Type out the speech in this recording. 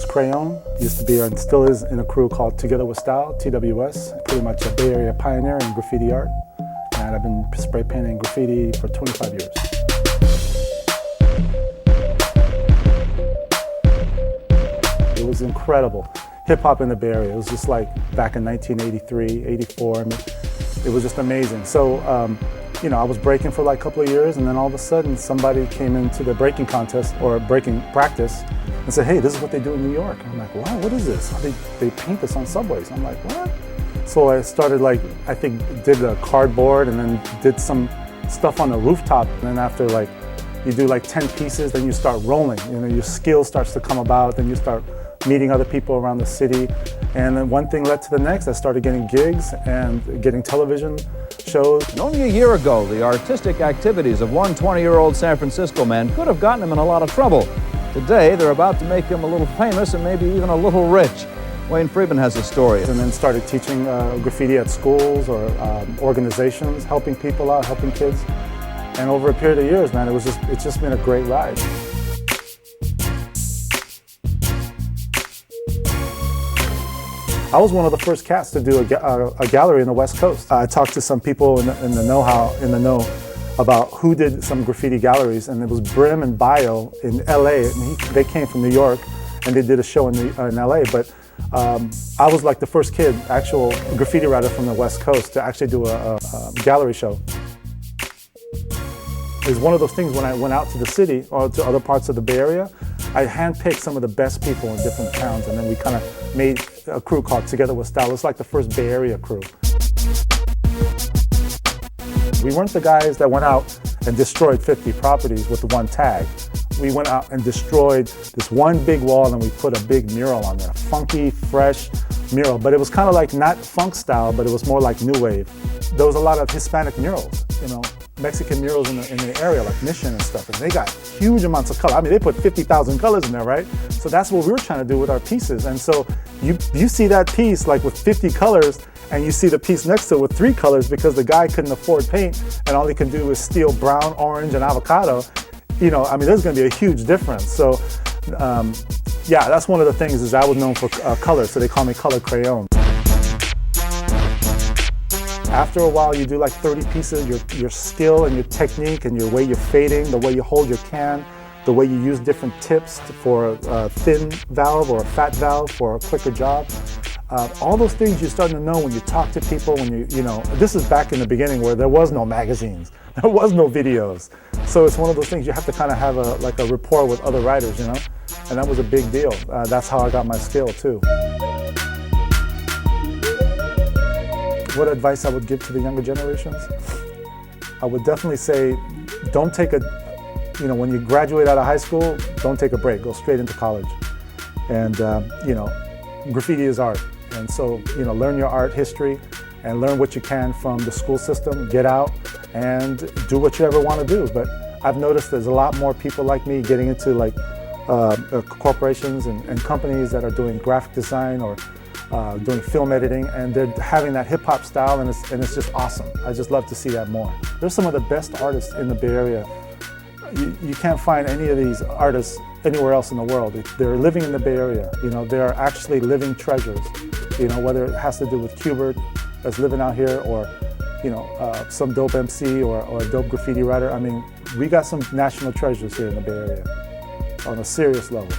is Crayone. Used to be and still is in a crew called Together with Style, TWS. Pretty much a Bay Area pioneer in graffiti art. And I've been spray painting graffiti for 25 years. It was incredible. Hip hop in the Bay Area. It was just like back in 1983, 84. I mean, it was just amazing. So, I was breaking for like a couple of years, and then all of a sudden somebody came into the breaking contest or breaking practice and said, hey, this is what they do in New York. And I'm like, wow, what is this? They paint this on subways. I'm like, what? So I started did a cardboard and then did some stuff on the rooftop. And then after you do 10 pieces, then you start rolling. Your skill starts to come about, then you start meeting other people around the city. And then one thing led to the next. I started getting gigs and getting television shows. And only a year ago, the artistic activities of one 20-year-old San Francisco man could have gotten him in a lot of trouble. Today, they're about to make him a little famous and maybe even a little rich. Wayne Friedman has a story. And then started teaching graffiti at schools or organizations, helping people out, helping kids. And over a period of years, man, it's just been a great ride. I was one of the first cats to do a gallery in the West Coast. I talked to some people in the know about who did some graffiti galleries, and it was Brim and Bio in LA. And they came from New York, and they did a show in LA. But I was like the first kid, actual graffiti writer from the West Coast, to actually do a gallery show. It was one of those things when I went out to the city or to other parts of the Bay Area, I handpicked some of the best people in different towns, and then we kind of made a crew called Together with Style. It's like the first Bay Area crew. We weren't the guys that went out and destroyed 50 properties with the one tag. We went out and destroyed this one big wall, and we put a big mural on there, funky, fresh mural. But it was kind of like not funk style, but it was more like new wave. There was a lot of Hispanic murals, Mexican murals in the area, like Mission and stuff, and they got huge amounts of color. I mean, they put 50,000 colors in there, right? So that's what we were trying to do with our pieces. And so you see that piece like with 50 colors, and you see the piece next to it with 3 colors because the guy couldn't afford paint, and all he can do is steal brown, orange, and avocado. There's going to be a huge difference. So, yeah, that's one of the things is I was known for color, so they call me Color Crayone. After a while, you do like 30 pieces, your skill and your technique and your way you're fading, the way you hold your can, the way you use different tips for a thin valve or a fat valve for a quicker job. All those things you're starting to know when you talk to people, this is back in the beginning where there was no magazines, there was no videos. So it's one of those things you have to kind of have a rapport with other writers, and that was a big deal. That's how I got my skill too. What advice I would give to the younger generations? I would definitely say, don't take when you graduate out of high school, don't take a break, go straight into college. And, graffiti is art. And so, learn your art history and learn what you can from the school system, get out and do what you ever want to do. But I've noticed there's a lot more people like me getting into corporations and companies that are doing graphic design or doing film editing, and they're having that hip-hop style, and it's just awesome. I just love to see that more. There's some of the best artists in the Bay Area. You can't find any of these artists anywhere else in the world. They're living in the Bay Area. They're actually living treasures. Whether it has to do with Qbert that's living out here, or some dope MC or a dope graffiti writer. I mean, we got some national treasures here in the Bay Area on a serious level.